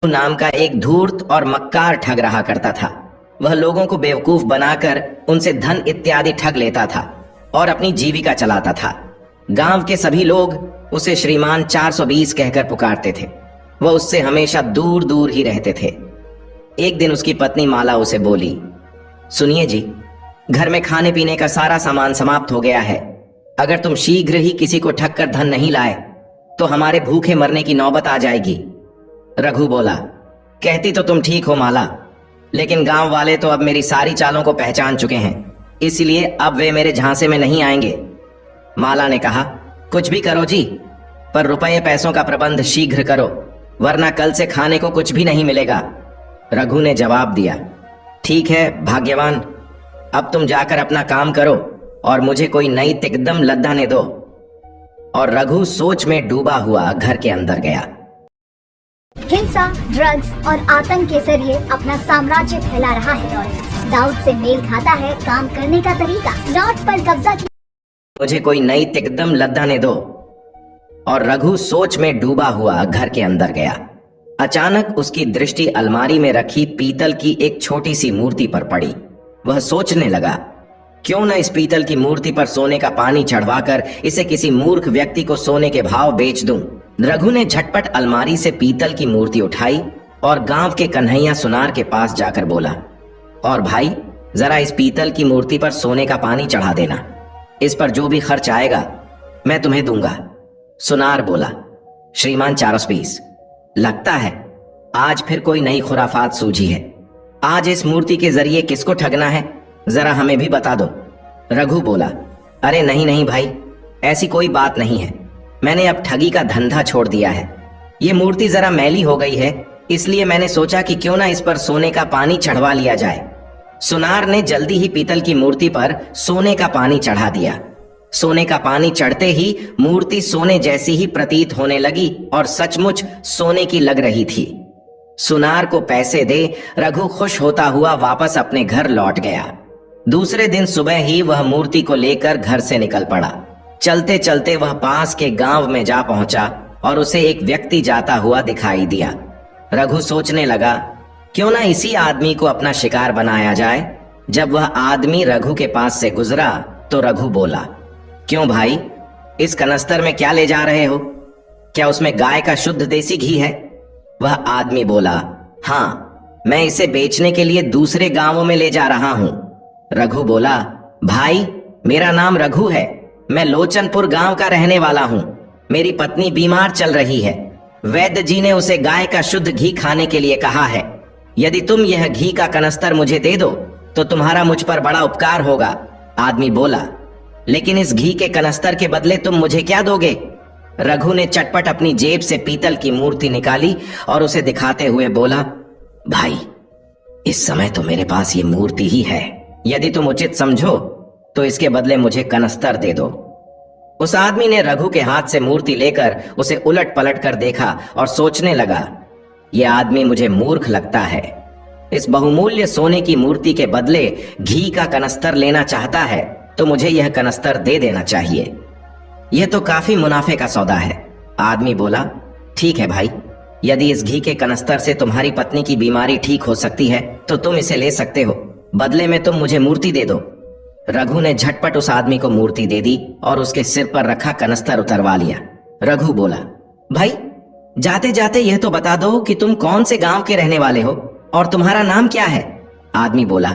नाम का एक धूर्त और मक्कार ठग रहा करता था। वह लोगों को बेवकूफ बनाकर उनसे धन इत्यादि ठग लेता था और अपनी जीविका चलाता था। गांव के सभी लोग उसे श्रीमान 420 कहकर पुकारते थे। वह उससे हमेशा दूर दूर ही रहते थे। एक दिन उसकी पत्नी माला उसे बोली, सुनिए जी, घर में खाने पीने का सारा सामान समाप्त हो गया है। अगर तुम शीघ्र ही किसी को ठग कर धन नहीं लाए तो हमारे भूखे मरने की नौबत आ जाएगी। रघु बोला, कहती तो तुम ठीक हो माला, लेकिन गांव वाले तो अब मेरी सारी चालों को पहचान चुके हैं, इसलिए अब वे मेरे झांसे में नहीं आएंगे। माला ने कहा, कुछ भी करो जी, पर रुपये पैसों का प्रबंध शीघ्र करो, वरना कल से खाने को कुछ भी नहीं मिलेगा। रघु ने जवाब दिया, ठीक है भाग्यवान, अब तुम जाकर अपना काम करो और मुझे कोई नई तिकदम लद्दाने दो। और रघु सोच में डूबा हुआ घर के अंदर गया। हिंसा, ड्रग्स और आतंक के जरिए अपना साम्राज्य फैला रहा है और दाऊद से मेल खाता है काम करने का तरीका। नॉट पर कब्जा किया, मुझे कोई नई तिकदम लद्दाने दो। और रघु सोच में डूबा हुआ घर के अंदर गया। अचानक उसकी दृष्टि अलमारी में रखी पीतल की एक छोटी सी मूर्ति पर पड़ी। वह सोचने लगा, क्यों न इस पीतल की मूर्ति पर सोने का पानी चढ़वाकर इसे किसी मूर्ख व्यक्ति को सोने के भाव बेच दूं। रघु ने झटपट अलमारी से पीतल की मूर्ति उठाई और गांव के कन्हैया सुनार के पास जाकर बोला, और भाई, जरा इस पीतल की मूर्ति पर सोने का पानी चढ़ा देना। इस पर जो भी खर्च आएगा मैं तुम्हें दूंगा। सुनार बोला, श्रीमान 420, लगता है आज फिर कोई नई खुराफात सूझी है। आज इस मूर्ति के जरिए किसको ठगना है, जरा हमें भी बता दो। रघु बोला, अरे नहीं नहीं भाई, ऐसी कोई बात नहीं है। मैंने अब ठगी का धंधा छोड़ दिया है। ये मूर्ति जरा मैली हो गई है, इसलिए मैंने सोचा कि क्यों ना इस पर सोने का पानी चढ़वा लिया जाए। सुनार ने जल्दी ही पीतल की मूर्ति पर सोने का पानी चढ़ा दिया। सोने का पानी चढ़ते ही मूर्ति सोने जैसी ही प्रतीत होने लगी और सचमुच सोने की लग रही थी। सुनार को पैसे दे रघु खुश होता हुआ वापस अपने घर लौट गया। दूसरे दिन सुबह ही वह मूर्ति को लेकर घर से निकल पड़ा। चलते चलते वह पास के गांव में जा पहुंचा और उसे एक व्यक्ति जाता हुआ दिखाई दिया। रघु सोचने लगा, क्यों ना इसी आदमी को अपना शिकार बनाया जाए। जब वह आदमी रघु के पास से गुजरा तो रघु बोला, क्यों भाई, इस कनस्तर में क्या ले जा रहे हो? क्या उसमें गाय का शुद्ध देसी घी है? वह आदमी बोला, हाँ, मैं इसे बेचने के लिए दूसरे गांवों में ले जा रहा हूं। रघु बोला, भाई, मेरा नाम रघु है, मैं लोचनपुर गांव का रहने वाला हूं। मेरी पत्नी बीमार चल रही है। वैद्य जी ने उसे गाय का शुद्ध घी खाने के लिए कहा है। यदि तुम यह घी का कनस्तर मुझे दे दो तो तुम्हारा मुझ पर बड़ा उपकार होगा। आदमी बोला, लेकिन इस घी के कनस्तर के बदले तुम मुझे क्या दोगे? रघु ने चटपट अपनी जेब से पीतल की मूर्ति निकाली और उसे दिखाते हुए बोला, भाई, इस समय तो मेरे पास ये मूर्ति ही है। यदि तुम उचित समझो तो इसके बदले मुझे कनस्तर दे दो। उस आदमी ने रघु के हाथ से मूर्ति लेकर उसे उलट पलट कर देखा और सोचने लगा, यह आदमी मुझे मूर्ख लगता है। इस बहुमूल्य सोने की मूर्ति के बदले घी का कनस्तर लेना चाहता है तो मुझे यह कनस्तर दे देना चाहिए। यह तो काफी मुनाफे का सौदा है। आदमी बोला, ठीक है भाई, यदि इस घी के कनस्तर से तुम्हारी पत्नी की बीमारी ठीक हो सकती है तो तुम इसे ले सकते हो। बदले में तुम मुझे मूर्ति दे दो। रघु ने झटपट उस आदमी को मूर्ति दे दी और उसके सिर पर रखा कनस्तर उतरवा लिया। रघु बोला, भाई, जाते जाते यह तो बता दो कि तुम कौन से गांव के रहने वाले हो और तुम्हारा नाम क्या है? आदमी बोला,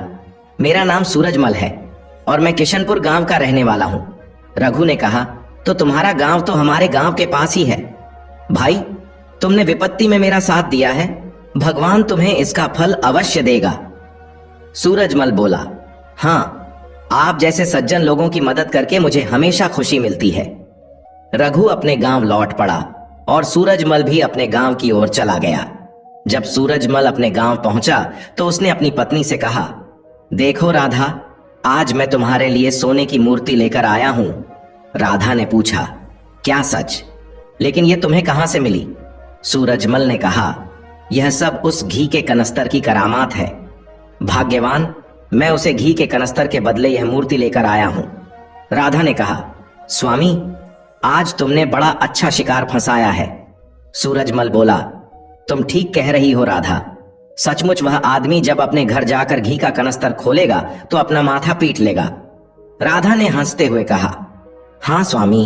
मेरा नाम सूरजमल है और मैं किशनपुर गांव का रहने वाला हूं। रघु ने कहा, तो तुम्हारा गांव तो हमारे गांव के पास ही है। भाई, तुमने विपत्ति में मेरा साथ दिया है, भगवान तुम्हें इसका फल अवश्य देगा। सूरजमल बोला, हाँ, आप जैसे सज्जन लोगों की मदद करके मुझे हमेशा खुशी मिलती है। रघु अपने गांव लौट पड़ा और सूरजमल भी अपने गांव की ओर चला गया। जब सूरजमल अपने गांव पहुंचा तो उसने अपनी पत्नी से कहा, देखो राधा, आज मैं तुम्हारे लिए सोने की मूर्ति लेकर आया हूं। राधा ने पूछा, क्या सच? लेकिन यह तुम्हें कहां से मिली? सूरजमल ने कहा, यह सब उस घी के कनस्तर की करामात है। भाग्यवान, मैं उसे घी के कनस्तर के बदले यह मूर्ति लेकर आया हूं। राधा ने कहा, स्वामी, आज तुमने बड़ा अच्छा शिकार फंसाया है। सूरजमल बोला, तुम ठीक कह रही हो राधा। सचमुच वह आदमी जब अपने घर जाकर घी का कनस्तर खोलेगा तो अपना माथा पीट लेगा। राधा ने हंसते हुए कहा, हाँ स्वामी,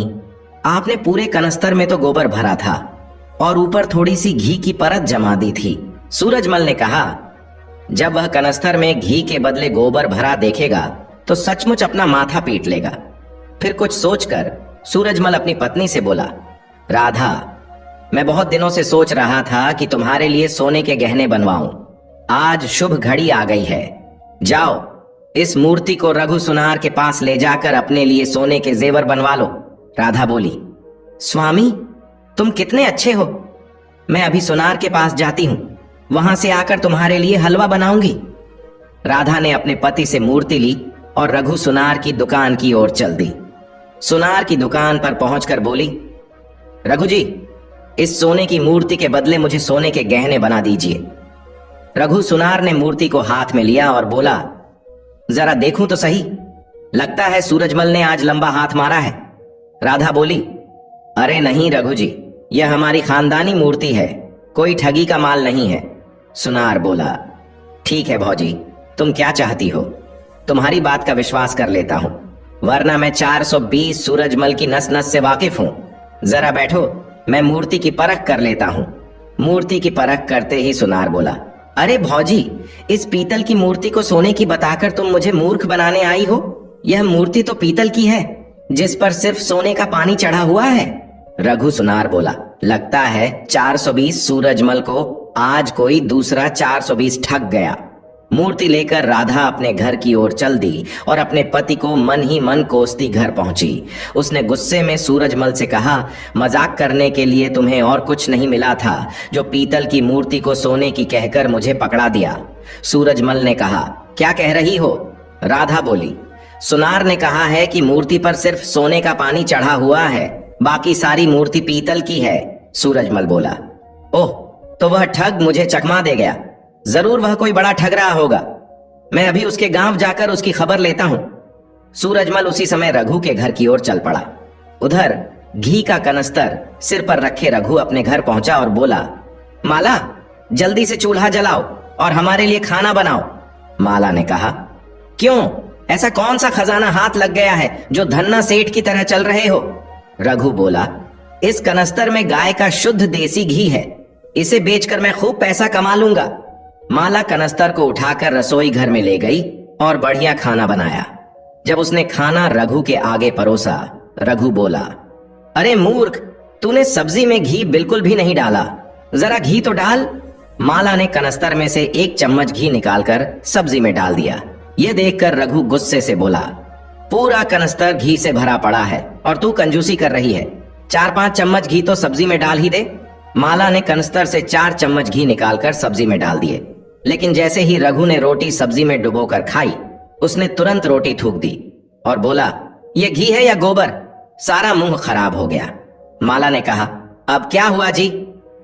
आपने पूरे कनस्तर में तो गोबर भरा था और ऊपर थोड़ी सी घी की परत जमा दी थी। सूरजमल ने कहा, जब वह कनस्तर में घी के बदले गोबर भरा देखेगा तो सचमुच अपना माथा पीट लेगा। फिर कुछ सोचकर सूरजमल अपनी पत्नी से बोला, राधा, मैं बहुत दिनों से सोच रहा था कि तुम्हारे लिए सोने के गहने बनवाऊं। आज शुभ घड़ी आ गई है। जाओ, इस मूर्ति को रघु सुनार के पास ले जाकर अपने लिए सोने के जेवर बनवा लो। राधा बोली, स्वामी, तुम कितने अच्छे हो। मैं अभी सुनार के पास जाती हूं, वहां से आकर तुम्हारे लिए हलवा बनाऊंगी। राधा ने अपने पति से मूर्ति ली और रघु सुनार की दुकान की ओर चल दी। सुनार की दुकान पर पहुंचकर बोली, रघु जी, इस सोने की मूर्ति के बदले मुझे सोने के गहने बना दीजिए। रघु सुनार ने मूर्ति को हाथ में लिया और बोला, जरा देखूं तो सही, लगता है सूरजमल ने आज लंबा हाथ मारा है। राधा बोली, अरे नहीं रघु जी, यह हमारी खानदानी मूर्ति है, कोई ठगी का माल नहीं है। सुनार बोला, ठीक है भौजी, तुम क्या चाहती हो, तुम्हारी बात का विश्वास कर लेता हूं, वरना मैं 420 सूरजमल की नस नस से वाकिफ हूं। जरा बैठो, मैं मूर्ति की परख कर लेता हूं। मूर्ति की परख करते ही सुनार बोला, अरे भौजी, इस पीतल की मूर्ति को सोने की बताकर तुम मुझे मूर्ख बनाने आई हो। यह मूर्ति तो पीतल की है, जिस पर सिर्फ सोने का पानी चढ़ा हुआ है। रघु सुनार बोला, लगता है 420 सूरजमल को आज कोई दूसरा 420 ठग गया। मूर्ति लेकर राधा अपने घर की ओर चल दी और अपने पति को मन ही मन कोसती घर पहुंची। उसने गुस्से में सूरजमल से कहा, मजाक करने के लिए तुम्हें और कुछ नहीं मिला था जो पीतल की मूर्ति को सोने की कहकर मुझे पकड़ा दिया। सूरजमल ने कहा, क्या कह रही हो? राधा बोली, सुनार ने कहा है कि मूर्ति पर सिर्फ सोने का पानी चढ़ा हुआ है, बाकी सारी मूर्ति पीतल की है। सूरजमल बोला, ओह, तो वह ठग मुझे चकमा दे गया। जरूर वह कोई बड़ा ठग रहा होगा। मैं अभी उसके गांव जाकर उसकी खबर लेता हूं। सूरजमल उसी समय रघु के घर की ओर चल पड़ा। उधर घी का कनस्तर सिर पर रखे रघु अपने घर पहुंचा और बोला, माला, जल्दी से चूल्हा जलाओ और हमारे लिए खाना बनाओ। माला ने कहा, क्यों, ऐसा कौन सा खजाना हाथ लग गया है जो धन्ना सेठ की तरह चल रहे हो? रघु बोला, इस कनस्तर में गाय का शुद्ध देसी घी है, इसे बेचकर मैं खूब पैसा कमा लूंगा। माला कनस्तर को उठाकर रसोई घर में ले गई और बढ़िया खाना बनाया। जब उसने खाना रघु के आगे परोसा, रघु बोला, अरे मूर्ख, तूने सब्जी में घी बिल्कुल भी नहीं डाला, जरा घी तो डाल। माला ने कनस्तर में से 1 चम्मच घी निकालकर सब्जी में डाल दिया। यह देखकर रघु गुस्से से बोला, पूरा कनस्तर घी से भरा पड़ा है और तू कंजूसी कर रही है, 4-5 चम्मच घी तो सब्जी में डाल ही दे। माला ने कनस्तर से 4 चम्मच घी निकालकर सब्जी में डाल दिए, लेकिन जैसे ही रघु ने रोटी सब्जी में डुबोकर खाई, उसने तुरंत रोटी थूक दी और बोला, यह घी है या गोबर? सारा मुंह खराब हो गया। माला ने कहा, अब क्या हुआ जी?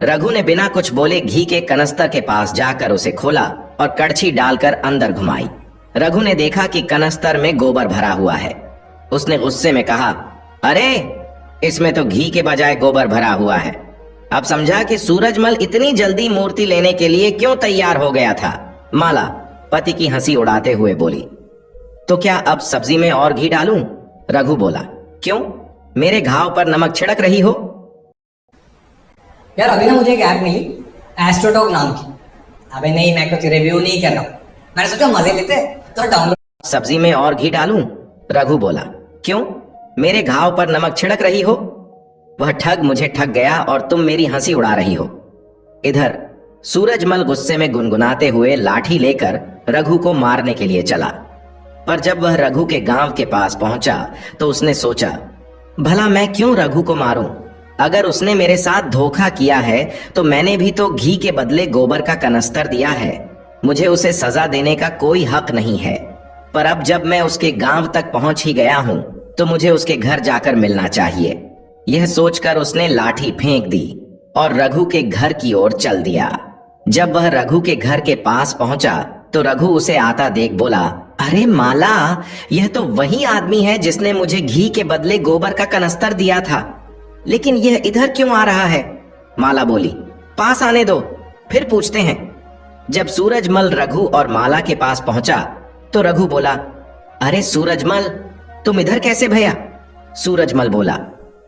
रघु ने बिना कुछ बोले घी के कनस्तर के पास जाकर उसे खोला और कड़छी डालकर अंदर घुमाई। रघु ने देखा कि कनस्तर में गोबर भरा हुआ है। उसने गुस्से में कहा, अरे, इसमें तो घी के बजाय गोबर भरा हुआ है। अब समझा कि सूरजमल इतनी जल्दी मूर्ति लेने के लिए क्यों तैयार हो गया था। माला पति की हंसी उड़ाते हुए बोली, तो क्या अब सब्जी में और घी डालूं? रघु बोला, क्यों, मेरे घाव पर नमक छिड़क रही हो? यार अभी ना मुझे एक ऐप मिली, एस्ट्रोटॉक नाम की। अबे नहीं, मैं कुछ रिव्यू नहीं कर रहा हूँ, मैंने सोचा मजे लेते तो डाउनलोड। सब्जी में और घी डालूं? रघु बोला, क्यों, मेरे घाव पर नमक छिड़क रही हो? वह ठग मुझे ठग गया और तुम मेरी हंसी उड़ा रही हो। इधर सूरजमल गुस्से में गुनगुनाते हुए लाठी लेकर रघु को मारने के लिए चला, पर जब वह रघु के गांव के पास पहुंचा तो उसने सोचा, भला मैं क्यों रघु को मारूं? अगर उसने मेरे साथ धोखा किया है तो मैंने भी तो घी के बदले गोबर का कनस्तर दिया है, मुझे उसे सजा देने का कोई हक नहीं है। पर अब जब मैं उसके गांव तक पहुंच ही गया हूं तो मुझे उसके घर जाकर मिलना चाहिए। यह सोचकर उसने लाठी फेंक दी और रघु के घर की ओर चल दिया। जब वह रघु के घर के पास पहुंचा तो रघु उसे आता देख बोला, अरे माला, यह तो वही आदमी है जिसने मुझे घी के बदले गोबर का कनस्तर दिया था, लेकिन यह इधर क्यों आ रहा है? माला बोली, पास आने दो, फिर पूछते हैं। जब सूरजमल रघु और माला के पास पहुंचा तो रघु बोला, अरे सूरजमल, तुम इधर कैसे भैया? सूरजमल बोला,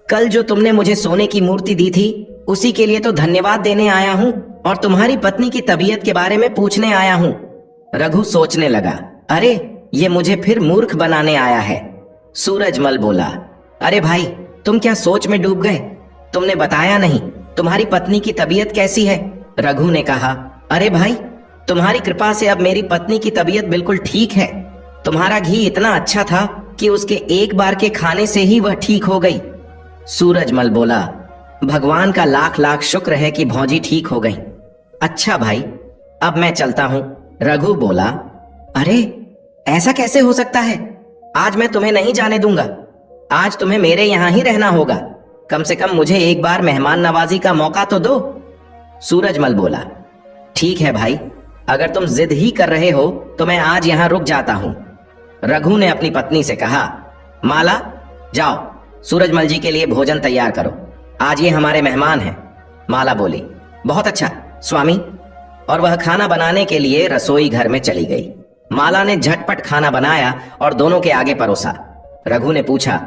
कल जो तुमने मुझे सोने की मूर्ति दी थी उसी के लिए तो धन्यवाद देने आया हूं और तुम्हारी पत्नी की तबीयत के बारे में पूछने आया हूं। रघु सोचने लगा, अरे ये मुझे फिर मूर्ख बनाने आया है। सूरजमल बोला, अरे भाई, तुम क्या सोच में डूब गए? तुमने बताया नहीं तुम्हारी पत्नी की तबीयत कैसी है? रघु ने कहा, अरे भाई, तुम्हारी कृपा से अब मेरी पत्नी की तबीयत बिल्कुल ठीक है। तुम्हारा घी इतना अच्छा था कि उसके एक बार के खाने से ही वह ठीक हो गई। सूरजमल बोला, भगवान का लाख लाख शुक्र है कि भौजी ठीक हो गई। अच्छा भाई, अब मैं चलता हूं। रघु बोला, अरे ऐसा कैसे हो सकता है? आज मैं तुम्हें नहीं जाने दूंगा। आज तुम्हें मेरे यहां ही रहना होगा। कम से कम मुझे एक बार मेहमान नवाजी का मौका तो दो। सूरजमल बोला, ठीक है भाई, अगर तुम जिद ही कर रहे हो तो मैं आज यहां रुक जाता हूं। रघु ने अपनी पत्नी से कहा, माला, जाओ सूरजमल जी के लिए भोजन तैयार करो, आज ये हमारे मेहमान हैं। माला बोली, बहुत अच्छा स्वामी। और वह खाना बनाने के लिए रसोई घर में चली गई। माला ने झटपट खाना बनाया और दोनों के आगे परोसा। रघु ने पूछा,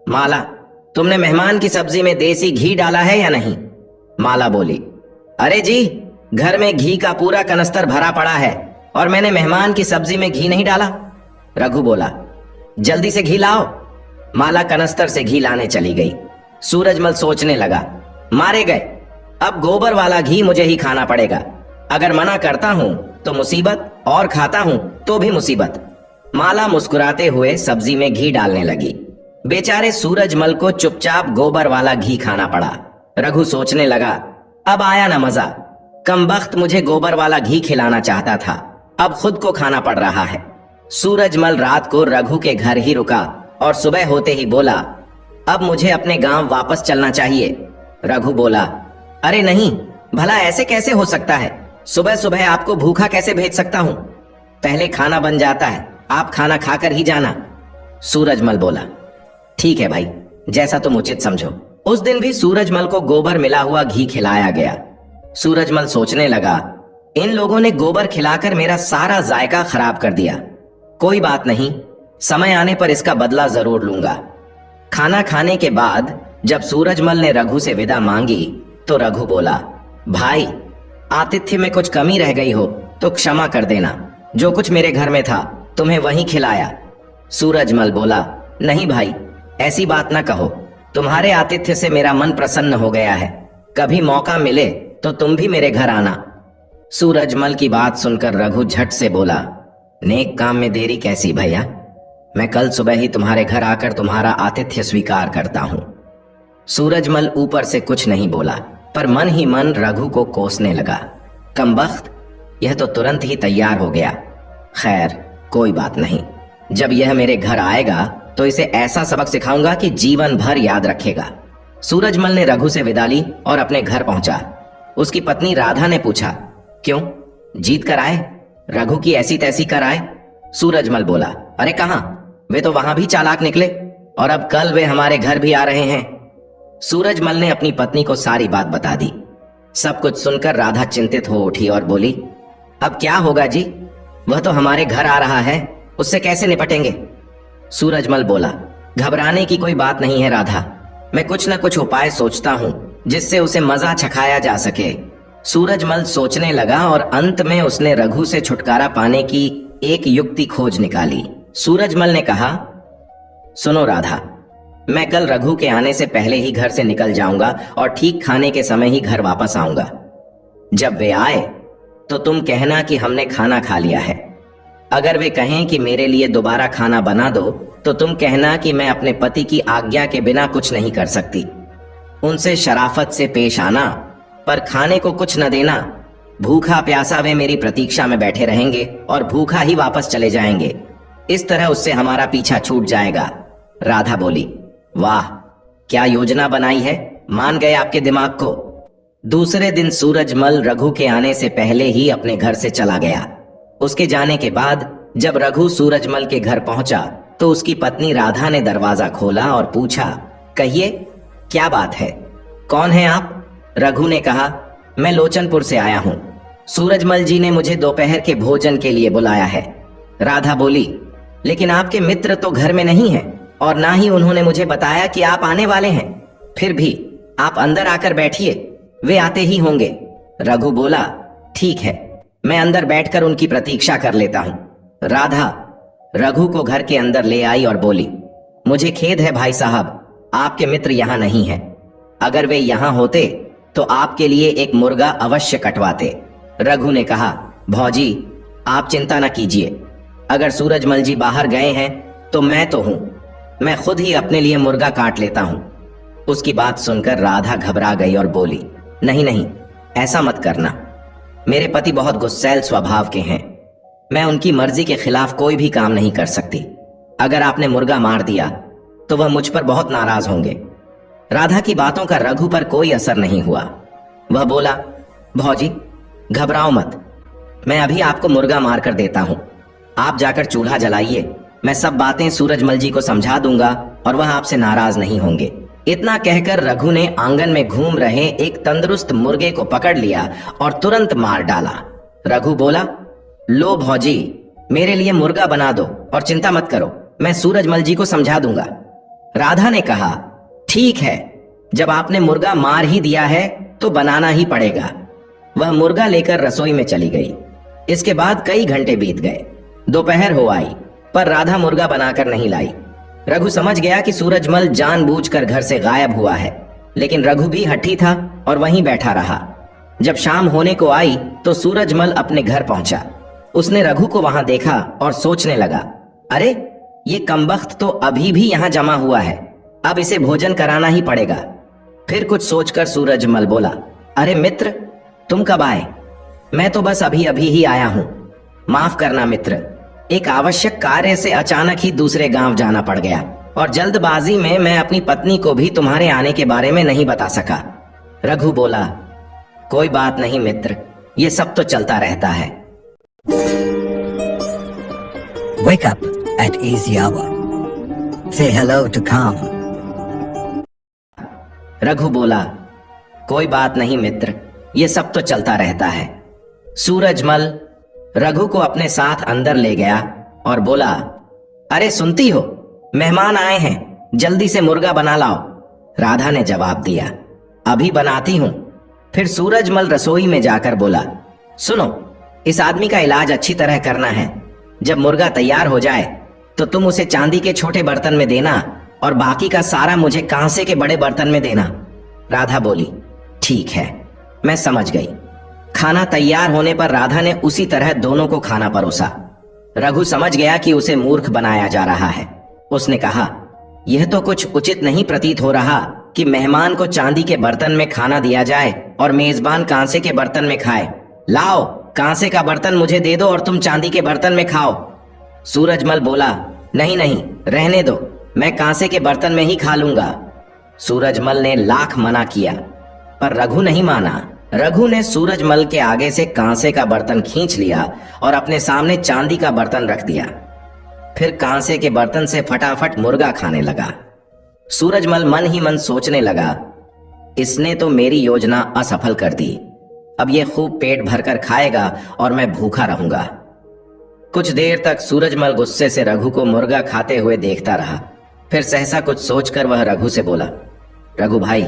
माला, तुमने मेहमान की सब्जी में देसी घी डाला है या नहीं? माला बोली, अरे जी, घर में घी का पूरा कनस्तर भरा पड़ा है और मैंने मेहमान की सब्जी में घी नहीं डाला। रघु बोला, जल्दी से घी लाओ। माला कनस्तर से घी लाने चली गई। सूरजमल सोचने लगा, मारे गए, अब गोबर वाला घी मुझे ही खाना पड़ेगा। अगर मना करता हूं तो मुसीबत और खाता हूं तो भी मुसीबत। माला मुस्कुराते हुए सब्जी में घी डालने लगी। बेचारे सूरजमल को चुपचाप गोबर वाला घी खाना पड़ा। रघु सोचने लगा, अब आया ना मजा। कमबख्त मुझे गोबर वाला घी खिलाना चाहता था, अब खुद को खाना पड़ रहा है। सूरजमल रात को रघु के घर ही रुका और सुबह होते ही बोला, अब मुझे अपने गांव वापस चलना चाहिए। रघु बोला, अरे नहीं, भला ऐसे कैसे हो सकता है? सुबह सुबह आपको भूखा कैसे भेज सकता हूं? पहले खाना बन जाता है, आप खाना खाकर ही जाना। सूरजमल बोला, ठीक है भाई, जैसा तुम उचित समझो। उस दिन भी सूरजमल को गोबर मिला हुआ घी खिलाया गया। सूरजमल सोचने लगा, इन लोगों ने गोबर खिलाकर मेरा सारा जायका खराब कर दिया। कोई बात नहीं, समय आने पर इसका बदला जरूर लूंगा। खाना खाने के बाद जब सूरजमल ने रघु से विदा मांगी तो रघु बोला, भाई, आतिथ्य में कुछ कमी रह गई हो तो क्षमा कर देना। जो कुछ मेरे घर में था तुम्हें वहीं खिलाया। सूरजमल बोला, नहीं भाई, ऐसी बात ना कहो, तुम्हारे आतिथ्य से मेरा मन प्रसन्न हो गया है। कभी मौका मिले तो तुम भी मेरे घर आना। सूरजमल की बात सुनकर रघु झट से बोला, नेक काम में देरी कैसी भैया, मैं कल सुबह ही तुम्हारे घर आकर तुम्हारा आतिथ्य स्वीकार करता हूं। सूरजमल ऊपर से कुछ नहीं बोला, पर मन ही मन रघु को कोसने लगा। कमबख्त, यह तो तुरंत ही तैयार हो गया। खैर, कोई बात नहीं, जब यह मेरे घर आएगा तो इसे ऐसा सबक सिखाऊंगा कि जीवन भर याद रखेगा। सूरजमल ने रघु से विदा ली और अपने घर पहुंचा। उसकी पत्नी राधा ने पूछा, क्यों, जीत कर आए? रघु की ऐसी तैसी कर आए? सूरजमल बोला, अरे कहां, वे तो वहां भी चालाक निकले और अब कल वे हमारे घर भी आ रहे हैं। सूरजमल ने अपनी पत्नी को सारी बात बता दी। सब कुछ सुनकर राधा चिंतित हो उठी और बोली, अब क्या होगा जी, वह तो हमारे घर आ रहा है, उससे कैसे निपटेंगे? सूरजमल बोला, घबराने की कोई बात नहीं है राधा, मैं कुछ न कुछ उपाय सोचता हूं जिससे उसे मजा चखाया जा सके। सूरजमल सोचने लगा और अंत में उसने रघु से छुटकारा पाने की एक युक्ति खोज निकाली। सूरजमल ने कहा, सुनो राधा, मैं कल रघु के आने से पहले ही घर से निकल जाऊंगा और ठीक खाने के समय ही घर वापस आऊंगा। जब वे आए तो तुम कहना कि हमने खाना खा लिया है। अगर वे कहें कि मेरे लिए दोबारा खाना बना दो तो तुम कहना कि मैं अपने पति की आज्ञा के बिना कुछ नहीं कर सकती। उनसे शराफत से पेश आना, पर खाने को कुछ न देना। भूखा प्यासा वे मेरी प्रतीक्षा में बैठे रहेंगे और भूखा ही वापस चले जाएंगे। इस तरह उससे हमारा पीछा छूट जाएगा। राधा बोली, वाह, क्या योजना बनाई है, मान गए आपके दिमाग को। दूसरे दिन सूरजमल रघु के आने से पहले ही अपने घर से चला गया। उसके जाने के बाद जब रघु सूरजमल के घर पहुंचा तो उसकी पत्नी राधा ने दरवाजा खोला और पूछा, कहिए, क्या बात है, कौन है आप? रघु ने कहा, मैं लोचनपुर से आया हूं। सूरजमल जी ने मुझे दोपहर के भोजन के लिए बुलाया है। राधा बोली, लेकिन आपके मित्र तो घर में नहीं हैं और ना ही उन्होंने मुझे बताया कि आप आने वाले हैं। फिर भी आप अंदर आकर बैठिए, वे आते ही होंगे। रघु बोला, ठीक है, मैं अंदर बैठकर उनकी प्रतीक्षा कर लेता हूं। राधा रघु को घर के अंदर ले आई और बोली, मुझे खेद है भाई साहब, आपके मित्र यहाँ नहीं है। अगर वे यहाँ होते तो आपके लिए एक मुर्गा अवश्य कटवाते। रघु ने कहा, भौजी आप चिंता न कीजिए, अगर सूरजमल जी बाहर गए हैं तो मैं तो हूं, मैं खुद ही अपने लिए मुर्गा काट लेता हूं। उसकी बात सुनकर राधा घबरा गई और बोली, नहीं नहीं, ऐसा मत करना, मेरे पति बहुत गुस्सैल स्वभाव के हैं, मैं उनकी मर्जी के खिलाफ कोई भी काम नहीं कर सकती। अगर आपने मुर्गा मार दिया तो वह मुझ पर बहुत नाराज होंगे। राधा की बातों का रघु पर कोई असर नहीं हुआ। वह बोला, भौजी घबराओ मत, मैं अभी आपको मुर्गा मार कर देता हूं, आप जाकर चूल्हा जलाइए, मैं सब बातें सूरजमल जी को समझा दूंगा और वह आपसे नाराज नहीं होंगे। इतना कहकर रघु ने आंगन में घूम रहे एक तंदुरुस्त मुर्गे को पकड़ लिया और तुरंत मार डाला। रघु बोला, लो भौजी मेरे लिए मुर्गा बना दो और चिंता मत करो, मैं सूरजमल जी को समझा दूंगा। राधा ने कहा, ठीक है, जब आपने मुर्गा मार ही दिया है तो बनाना ही पड़ेगा। वह मुर्गा लेकर रसोई में चली गई। इसके बाद कई घंटे बीत गए। दोपहर हो आई पर राधा मुर्गा बनाकर नहीं लाई। रघु समझ गया कि सूरजमल जानबूझकर घर से गायब हुआ है, लेकिन रघु भी हट्ठी था और वहीं बैठा रहा। जब शाम होने को आई तो सूरजमल अपने घर पहुंचा। उसने रघु को वहां देखा और सोचने लगा, अरे ये कमबख्त तो अभी भी यहां जमा हुआ है, अब इसे भोजन कराना ही पड़ेगा। फिर कुछ सोचकर सूरजमल बोला, अरे मित्र तुम कब आए? मैं तो बस अभी अभी ही आया हूं, माफ करना मित्र, एक आवश्यक कार्य से अचानक ही दूसरे गांव जाना पड़ गया और जल्दबाजी में मैं अपनी पत्नी को भी तुम्हारे आने के बारे में नहीं बता सका। रघु बोला, कोई बात नहीं मित्र, ये सब तो चलता रहता है। Wake up at easy hour. Say hello to calm. Raghu बोला, कोई बात नहीं मित्र, ये सब तो चलता रहता है। सूरजमल रघु को अपने साथ अंदर ले गया और बोला, अरे सुनती हो, मेहमान आए हैं, जल्दी से मुर्गा बना लाओ। राधा ने जवाब दिया, अभी बनाती हूं। फिर सूरजमल रसोई में जाकर बोला, सुनो, इस आदमी का इलाज अच्छी तरह करना है। जब मुर्गा तैयार हो जाए तो तुम उसे चांदी के छोटे बर्तन में देना और बाकी का सारा मुझे कांसे के बड़े बर्तन में देना। राधा बोली, ठीक है, मैं समझ गई। खाना तैयार होने पर राधा ने उसी तरह दोनों को खाना परोसा। रघु समझ गया कि उसे मूर्ख बनाया जा रहा है। उसने कहा, यह तो कुछ उचित नहीं प्रतीत हो रहा कि मेहमान को चांदी के बर्तन में खाना दिया जाए और मेजबान कांसे के बर्तन में खाए। लाओ, कांसे का बर्तन मुझे दे दो और तुम चांदी के बर्तन में खाओ। सूरजमल बोला, नहीं नहीं, रहने दो, मैं कांसे के बर्तन में ही खा लूंगा। सूरजमल ने लाख मना किया पर रघु नहीं माना। रघु ने सूरजमल के आगे से कांसे का बर्तन खींच लिया और अपने सामने चांदी का बर्तन रख दिया। फिर कांसे के बर्तन से फटाफट मुर्गा खाने लगा। सूरजमल मन ही मन सोचने लगा, इसने तो मेरी योजना असफल कर दी, अब ये खूब पेट भरकर खाएगा और मैं भूखा रहूंगा। कुछ देर तक सूरजमल गुस्से से रघु को मुर्गा खाते हुए देखता रहा। फिर सहसा कुछ सोचकर वह रघु से बोला, रघु भाई,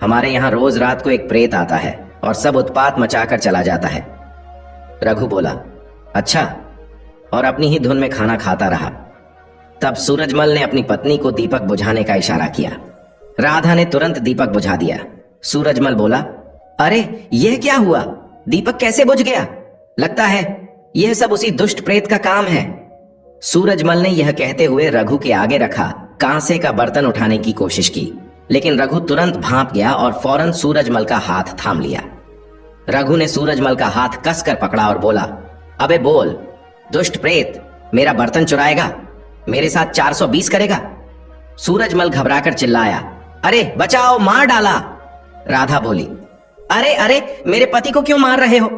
हमारे यहाँ रोज रात को एक प्रेत आता है और सब उत्पात मचाकर चला जाता है। रघु बोला, अच्छा, और अपनी ही धुन में खाना खाता रहा। तब सूरजमल ने अपनी पत्नी को दीपक बुझाने का इशारा किया। राधा ने तुरंत दीपक बुझा दिया। सूरजमल बोला, अरे यह क्या हुआ, दीपक कैसे बुझ गया? लगता है यह सब उसी दुष्ट प्रेत का काम है। सूरजमल ने यह कहते हुए रघु के आगे रखा कांसे का बर्तन उठाने की कोशिश की, लेकिन रघु तुरंत भांप गया और फौरन सूरजमल का हाथ थाम लिया। रघु ने सूरजमल का हाथ कसकर पकड़ा और बोला, अबे बोल, दुष्ट प्रेत, मेरा बर्तन चुराएगा, मेरे साथ 420 करेगा? सूरजमल घबराकर चिल्लाया, अरे बचाओ, मार डाला। राधा बोली, अरे अरे, मेरे पति को क्यों मार रहे हो?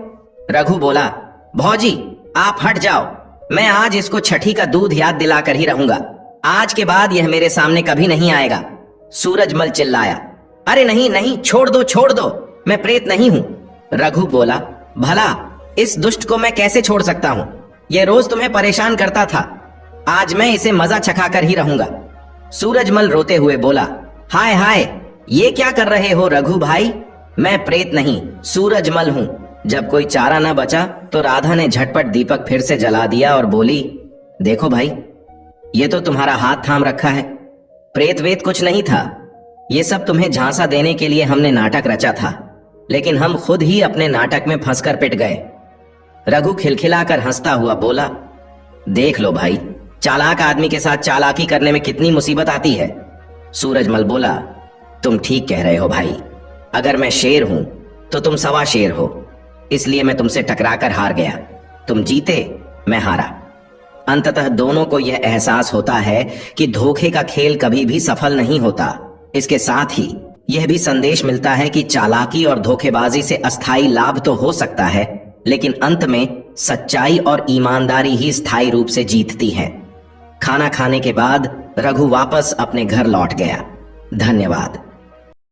रघु बोला, भौजी आप हट जाओ, मैं आज इसको छठी का दूध याद दिलाकर ही रहूंगा, आज के बाद यह मेरे सामने कभी नहीं आएगा। सूरजमल चिल्लाया, अरे नहीं नहीं, छोड़ दो, मैं प्रेत नहीं हूं। रघु बोला, भला इस दुष्ट को मैं कैसे छोड़ सकता हूँ? ये रोज तुम्हें परेशान करता था। आज मैं इसे मजा चखाकर ही रहूंगा। सूरजमल रोते हुए बोला, हाय हाय, ये क्या कर रहे हो रघु भाई? मैं प्रेत नहीं, सूरजमल हूँ। जब कोई चारा न बचा तो राधा ने झटपट दीपक फिर से जला दिया और बोली, देखो भाई, ये तो तुम्हारा हाथ थाम रखा है। प्रेत वेत कुछ नहीं था, ये सब तुम्हें झांसा देने के लिए हमने नाटक रचा था, लेकिन हम खुद ही अपने नाटक में फंसकर पिट गए। रघु खिलखिलाकर हंसता हुआ बोला, देख लो भाई, चालाक आदमी के साथ चालाकी करने में कितनी मुसीबत आती है। सूरजमल बोला, तुम ठीक कह रहे हो भाई, अगर मैं शेर हूं तो तुम सवा शेर हो, इसलिए मैं तुमसे टकराकर हार गया। तुम जीते, मैं हारा। अंततः दोनों को यह एहसास होता है कि धोखे का खेल कभी भी सफल नहीं होता। इसके साथ ही यह भी संदेश मिलता है कि चालाकी और धोखेबाजी से अस्थायी लाभ तो हो सकता है, लेकिन अंत में सच्चाई और ईमानदारी ही स्थायी रूप से जीतती है। खाना खाने के बाद रघु वापस अपने घर लौट गया। धन्यवाद।